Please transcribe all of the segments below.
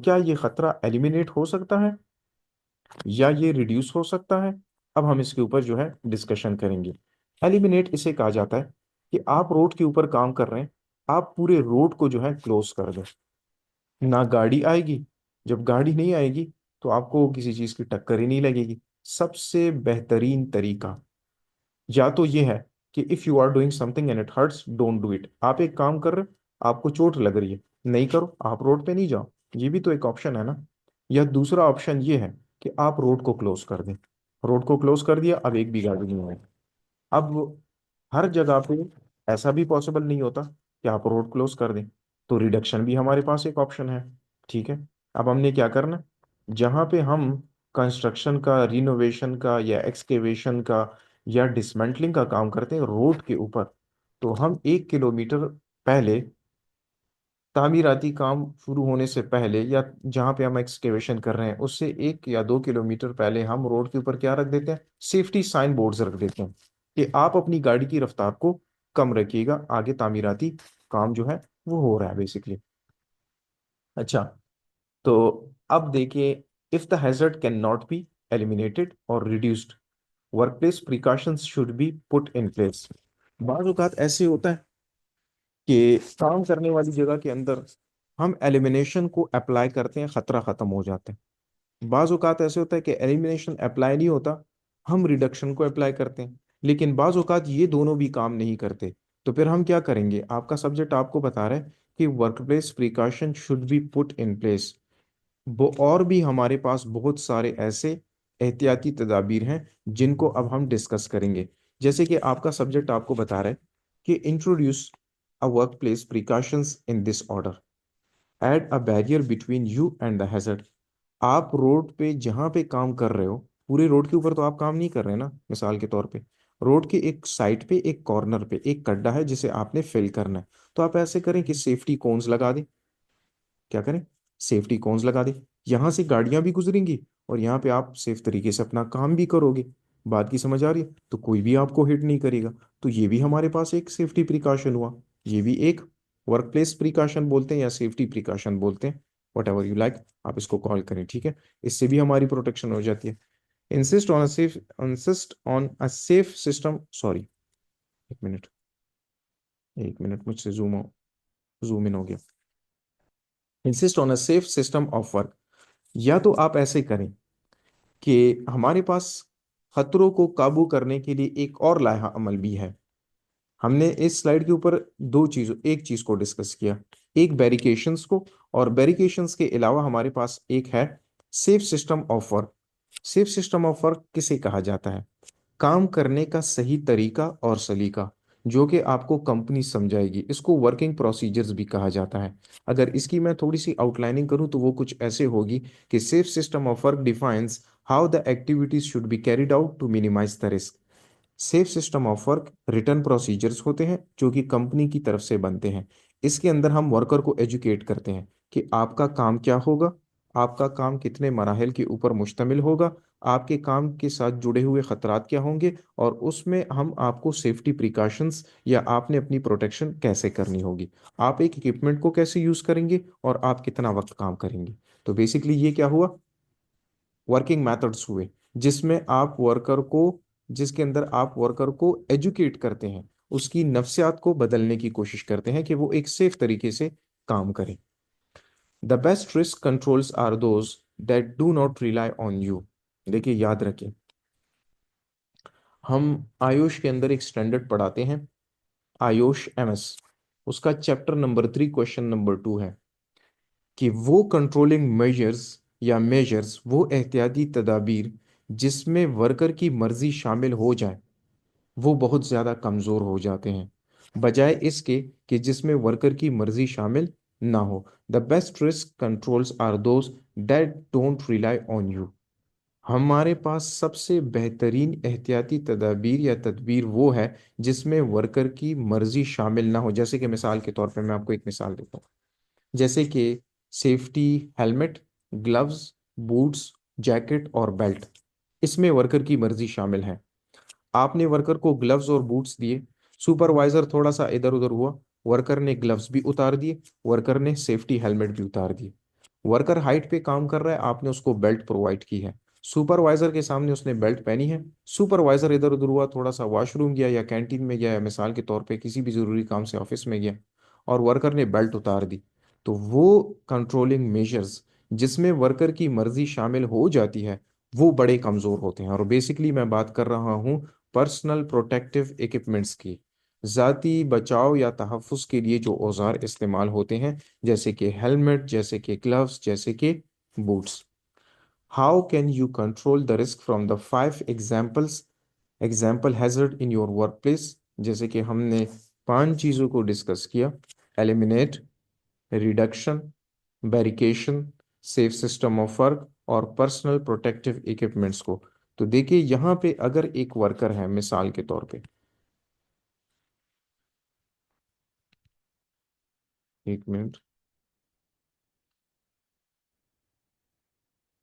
क्या ये खतरा एलिमिनेट हो सकता है या ये रिड्यूस हो सकता है? अब हम इसके ऊपर जो है डिस्कशन करेंगे। एलिमिनेट इसे कहा जाता है कि आप रोड के ऊपर काम कर रहे हैं, आप पूरे रोड को जो है क्लोज कर दें, ना गाड़ी आएगी। जब गाड़ी नहीं आएगी तो आपको किसी चीज की टक्कर ही नहीं लगेगी। सबसे बेहतरीन तरीका या तो ये है कि if you are doing something and it hurts, don't do it. आप एक काम कर रहे हो, आपको चोट लग रही है, नहीं करो, आप रोड पे नहीं जाओ। ये भी तो एक ऑप्शन है ना। या दूसरा ऑप्शन ये है कि आप रोड को क्लोज कर दें। रोड को क्लोज कर दिया, अब एक भी गाड़ी नहीं आएगी। अब हर जगह पे ऐसा भी पॉसिबल नहीं होता कि आप रोड क्लोज कर दें, तो रिडक्शन भी हमारे पास एक ऑप्शन है। ठीक है। अब हमने क्या करना, जहाँ पे हम कंस्ट्रक्शन का, रिनोवेशन का या एक्सकेवेशन का या डिसमेंटलिंग का काम करते हैं रोड के ऊपर, तो हम 1 किलोमीटर पहले, तामीराती काम शुरू होने से पहले, या जहाँ पे हम एक्सकेवेशन कर रहे हैं उससे 1 या 2 किलोमीटर पहले हम रोड के ऊपर क्या रख देते हैं, सेफ्टी साइन बोर्ड्स रख देते हैं कि आप अपनी गाड़ी की रफ्तार को कम रखिएगा, आगे तामीराती काम जो है वो हो रहा है बेसिकली। अच्छा, तो अब देखिए, if the hazard can not be eliminated और reduced, workplace precautions should be put in place. बाज़ औक़ात ऐसे होता है कि काम करने वाली जगह के अंदर हम एलिमिनेशन को अप्लाई करते हैं, खतरा खत्म हो जाता है। बाज़ औक़ात ऐसे होता है कि एलिमिनेशन अप्लाई नहीं होता, हम रिडक्शन को अप्लाई करते हैं, लेकिन बाज़ औक़ात ये दोनों भी काम नहीं करते। तो फिर हम क्या करेंगे, आपका सब्जेक्ट आपको बता रहा है कि workplace precaution should be put in place. वो और भी हमारे पास बहुत सारे ऐसे एहतियाती तदाबीर हैं जिनको अब हम डिस्कस करेंगे। जैसे कि आपका सब्जेक्ट आपको बता रहा है कि introduce a work place precautions in this order, add a barrier between you and the hazard. आप रोड पे जहाँ पे काम कर रहे हो, पूरे रोड के ऊपर तो आप काम नहीं कर रहे हैं ना, मिसाल के तौर पे रोड के एक साइड पे, एक कॉर्नर पे एक गड्ढा है जिसे आपने फिल करना है। तो आप ऐसे करें कि सेफ्टी कोन्स लगा दें। क्या करें, सेफ्टी कोन्स लगा दें। यहाँ से गाड़ियां भी गुजरेंगी और यहाँ पे आप सेफ तरीके से अपना काम भी करोगे। बात की समझ आ रही है? तो कोई भी आपको हिट नहीं करेगा। तो ये भी हमारे पास एक सेफ्टी प्रिकॉशन हुआ। ये भी एक वर्क प्लेस प्रिकॉशन बोलते हैं या सेफ्टी प्रिकॉशन बोलते हैं, वट एवर यू लाइक आप इसको कॉल करें। ठीक है, इससे भी हमारी प्रोटेक्शन हो जाती है। Insist on a safe system, sorry, एक मिनट, एक मिनट, मुझसे जूम इन हो गया। Insist on a safe system of work. या तो आप ऐसे करें कि हमारे पास खतरों को काबू करने के लिए एक और लाहा अमल भी है। हमने इस स्लाइड के ऊपर एक चीज को डिस्कस किया, एक बैरिकेशंस को, और बैरिकेशंस के अलावा हमारे पास एक है safe system of work. Safe system of work किसे कहा जाता है? काम करने का सही तरीका और सलीका जो कि आपको कंपनी समझाएगी, इसको वर्किंग प्रोसीजर्स भी कहा जाता है। अगर इसकी मैं थोड़ी सी आउटलाइनिंग करूं तो वो कुछ ऐसे होगी कि safe system of work defines how the activities should be carried out to minimise the risk. Safe system of work written procedures होते हैं जो कि कंपनी की तरफ से बनते हैं। इसके अंदर हम वर्कर को एजुकेट करते हैं कि आपका काम क्या होगा, आपका काम कितने मराहल के ऊपर मुश्तमिल होगा, आपके काम के साथ जुड़े हुए खतरात क्या होंगे, और उसमें हम आपको सेफ्टी प्रिकॉशंस या आपने अपनी प्रोटेक्शन कैसे करनी होगी, आप एक इक्विपमेंट को कैसे यूज करेंगे और आप कितना वक्त काम करेंगे। तो बेसिकली ये क्या हुआ, वर्किंग मेथड्स हुए जिसमें आप वर्कर को जिसके अंदर आप वर्कर को एजुकेट करते हैं, उसकी नफ्सियात को बदलने की कोशिश करते हैं कि वो एक सेफ तरीके से काम करे। The best risk controls are those that do not rely on you. देखिए, याद रखें, हम आयुष के अंदर एक स्टैंडर्ड पढ़ाते हैं, आयुष एमएस, उसका चैप्टर नंबर 3 क्वेश्चन नंबर 2 है कि वो कंट्रोलिंग मेजर्स या मेजर्स, वो एहतियाती तदाबीर जिसमें वर्कर की मर्जी शामिल हो जाए, वो बहुत ज़्यादा कमज़ोर हो जाते हैं, बजाय इसके कि जिसमें वर्कर की मर्जी शामिल ना हो। The best risk controls are those that don't rely on you. हमारे पास सबसे बेहतरीन एहतियाती तदाबीर या तदबीर वो है जिसमें वर्कर की मर्जी शामिल ना हो। जैसे कि मिसाल के तौर पे मैं आपको एक मिसाल देता हूँ, जैसे कि safety helmet, gloves, boots, jacket और बेल्ट, इसमें वर्कर की मर्जी शामिल है। आपने वर्कर को ग्लव्स और बूट्स दिए, सुपरवाइजर थोड़ा सा इधर उधर हुआ, वर्कर ने ग्लव्स भी उतार दिए, वर्कर ने सेफ्टी हेलमेट भी उतार दिए। वर्कर हाइट पे काम कर रहा है, आपने उसको बेल्ट प्रोवाइड की है, सुपरवाइजर के सामने उसने बेल्ट पहनी है, सुपरवाइजर इधर उधर हुआ, थोड़ा सा वॉशरूम गया या कैंटीन में गया या मिसाल के तौर पे किसी भी जरूरी काम से ऑफिस में गया, और वर्कर ने बेल्ट उतार दी, तो वो कंट्रोलिंग मेजर्स जिसमें वर्कर की मर्जी शामिल हो जाती है वो बड़े कमजोर होते हैं। और बेसिकली मैं बात कर रहा हूँ पर्सनल प्रोटेक्टिव इक्विपमेंट्स की, ज़ाती बचाव या तहफ़्फ़ुज़ के लिए जो औजार इस्तेमाल होते हैं, जैसे कि हेलमेट, जैसे कि ग्लव्स, जैसे कि boots. How can you control the risk from the 5 example hazard in your work place? जैसे कि हमने 5 चीज़ों को डिस्कस किया: eliminate, reduction, barrication, safe system of work और पर्सनल प्रोटेक्टिव इक्विपमेंट्स को। तो देखिए यहाँ पे अगर एक वर्कर है मिसाल के तौर पे, एक मिनट।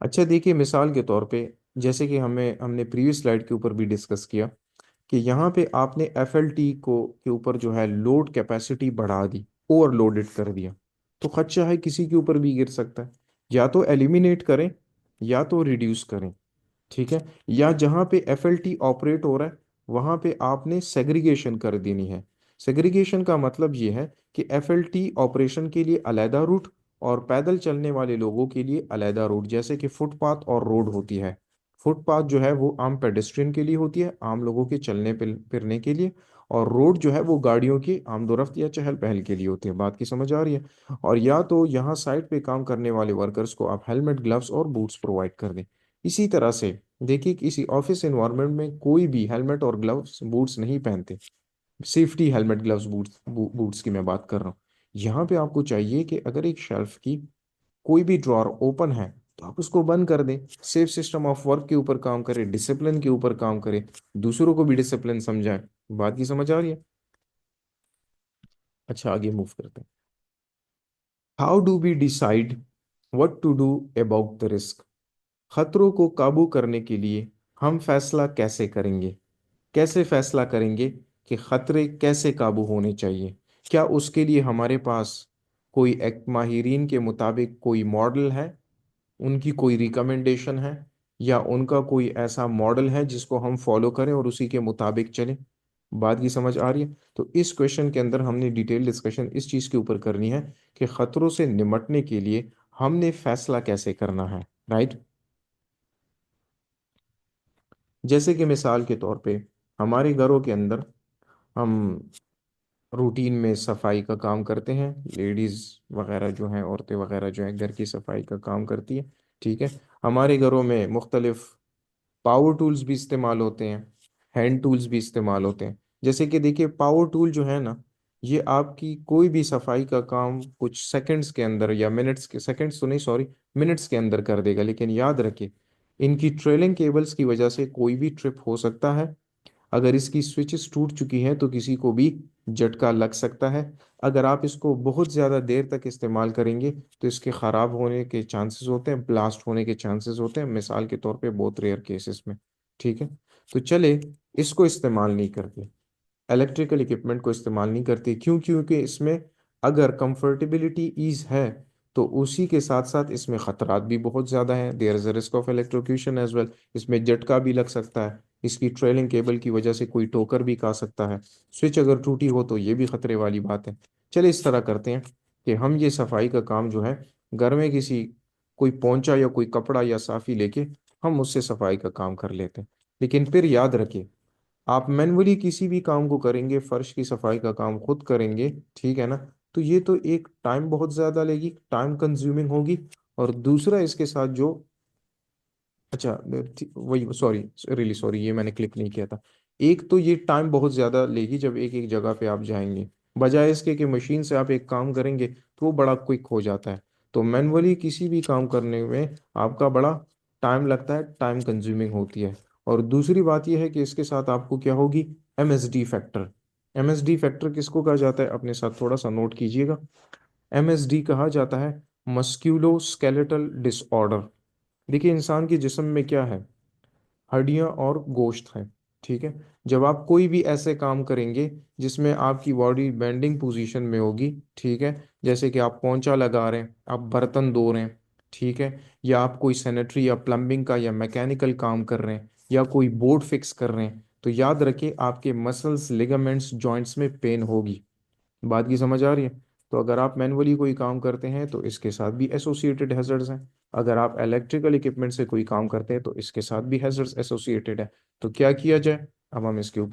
अच्छा देखिए मिसाल के तौर पे, जैसे कि हमने प्रीवियस स्लाइड के ऊपर भी डिस्कस किया कि यहाँ पे आपने एफएलटी को के ऊपर जो है लोड कैपेसिटी बढ़ा दी, ओवरलोडेड कर दिया, तो खदशा है किसी के ऊपर भी गिर सकता है। या तो एलिमिनेट करें या तो रिड्यूस करें, ठीक है। या जहाँ पे एफएलटी ऑपरेट हो रहा है वहाँ पे आपने सेग्रीगेशन कर देनी है। सेग्रीगेशन का मतलब ये है कि एफएलटी ऑपरेशन के लिए अलहदा रूट और पैदल चलने वाले लोगों के लिए अलहदा रूट, जैसे कि फुटपाथ और रोड होती है। फुटपाथ जो है वो आम पेडेस्ट्रियन के लिए होती है, आम लोगों के चलने फिरने के लिए, और रोड जो है वो गाड़ियों की आमदोरफ्त या चहल पहल के लिए होती है। बात की समझ आ रही है? और या तो यहाँ साइट पे काम करने वाले वर्कर्स को आप हेलमेट, ग्लव्स और बूट्स प्रोवाइड कर दें। इसी तरह से देखिए किसी ऑफिस एनवायरनमेंट में कोई भी हेलमेट और ग्लव्स बूट्स नहीं पहनते, सेफ्टी हेलमेट, ग्लव्स, बूट्स की मैं बात कर रहा हूँ। यहाँ पे आपको चाहिए कि अगर एक शेल्फ की कोई भी ड्रॉर ओपन है तो आप उसको बंद कर दें, सेफ सिस्टम ऑफ वर्क के ऊपर काम करें, डिसिप्लिन के ऊपर काम करें, दूसरों को भी डिसिप्लिन समझाएं। बात की समझ आ रही है? अच्छा आगे मूव करते हैं। How do we decide what to do about the risk? खतरों को काबू करने के लिए हम फैसला कैसे करेंगे? कैसे फैसला करेंगे कि खतरे कैसे काबू होने चाहिए? क्या उसके लिए हमारे पास कोई एक माहिरीन के मुताबिक कोई मॉडल है, उनकी कोई रिकमेंडेशन है, या उनका कोई ऐसा मॉडल है जिसको हम फॉलो करें और उसी के मुताबिक चलें? बात की समझ आ रही है? तो इस क्वेश्चन के अंदर हमने डिटेल डिस्कशन इस चीज़ के ऊपर करनी है कि खतरों से निपटने के लिए हमने फैसला कैसे करना है, राइट। जैसे कि मिसाल के तौर पे हमारे घरों के अंदर हम रूटीन में सफाई का काम करते हैं, लेडीज़ वगैरह जो हैं, औरतें वगैरह जो हैं घर की सफाई का काम करती हैं, ठीक है। हमारे घरों में मुख्तलिफ पावर टूल्स भी इस्तेमाल होते हैं, हैंड टूल्स भी इस्तेमाल होते हैं। जैसे कि देखिए पावर टूल जो है ना, ये आपकी कोई भी सफाई का काम कुछ सेकंड्स के अंदर या मिनट्स के, सेकंड्स तो नहीं सॉरी, मिनट्स के अंदर कर देगा। लेकिन याद रखिए इनकी ट्रेलिंग केबल्स की वजह से कोई भी ट्रिप हो सकता है। अगर इसकी स्विचेस टूट चुकी हैं तो किसी को भी झटका लग सकता है। अगर आप इसको बहुत ज़्यादा देर तक इस्तेमाल करेंगे तो इसके ख़राब होने के चांसेस होते हैं, ब्लास्ट होने के चांसेस होते हैं, मिसाल के तौर पे बहुत रेयर केसेस में, ठीक है। तो चले इसको इस्तेमाल नहीं करते, इलेक्ट्रिकल इक्विपमेंट को इस्तेमाल नहीं करते। क्यों? क्योंकि इसमें अगर कंफर्टेबिलिटी ईज है तो उसी के साथ साथ इसमें खतरात भी बहुत ज़्यादा हैं। There is a risk of electrocution as well. इसमें झटका भी लग सकता है, इसकी ट्रेलिंग केबल की वजह से कोई टोकर भी खा सकता है, स्विच अगर टूटी हो तो ये भी खतरे वाली बात है। चलिए इस तरह करते हैं कि हम ये सफाई का काम जो है घर में किसी कोई पोंचा या कोई कपड़ा या साफी लेके हम उससे सफाई का काम कर लेते हैं। लेकिन फिर याद रखिए आप मैनुअली किसी भी काम को करेंगे, फर्श की सफाई का काम खुद करेंगे, ठीक है ना, तो ये तो एक टाइम बहुत ज़्यादा लेगी, टाइम कंज्यूमिंग होगी। और दूसरा इसके साथ जो, अच्छा वही सॉरी, रियली सॉरी, ये मैंने क्लिक नहीं किया था। एक तो ये टाइम बहुत ज़्यादा लेगी जब एक एक जगह पे आप जाएंगे, बजाय इसके कि मशीन से आप एक काम करेंगे तो वो बड़ा क्विक हो जाता है। तो मैनुअली किसी भी काम करने में आपका बड़ा टाइम लगता है, टाइम कंज्यूमिंग होती है। और दूसरी बात यह है कि इसके साथ आपको क्या होगी, एमएसडी फैक्टर। एमएसडी फैक्टर किसको कहा जाता है? अपने साथ थोड़ा सा नोट कीजिएगा। एमएसडी कहा जाता है मस्क्यूलो स्केलेटल डिसऑर्डर। देखिए इंसान के जिस्म में क्या है, हड्डियां और गोश्त है, ठीक है। जब आप कोई भी ऐसे काम करेंगे जिसमें आपकी बॉडी बेंडिंग पोजीशन में होगी, ठीक है, जैसे कि आप पोंछा लगा रहे हैं, आप बर्तन धो रहे हैं, ठीक है। या आप कोई सैनिटरी या प्लम्बिंग का या मैकेनिकल काम कर रहे हैं या कोई बोर्ड फिक्स कर रहे हैं, तो याद रखिए आपके मसल्स, लिगामेंट्स, जॉइंट्स में पेन होगी। बात की समझ आ रही है? तो अगर आप मैनुअली कोई काम करते हैं तो इसके साथ भी एसोसिएटेड हैजर्ड्स हैं। अगर आप इलेक्ट्रिकल इक्विपमेंट से कोई काम करते हैं तो इसके साथ भी हैजर्ड्स एसोसिएटेड है। तो क्या किया जाए? अब हम इसके ऊपर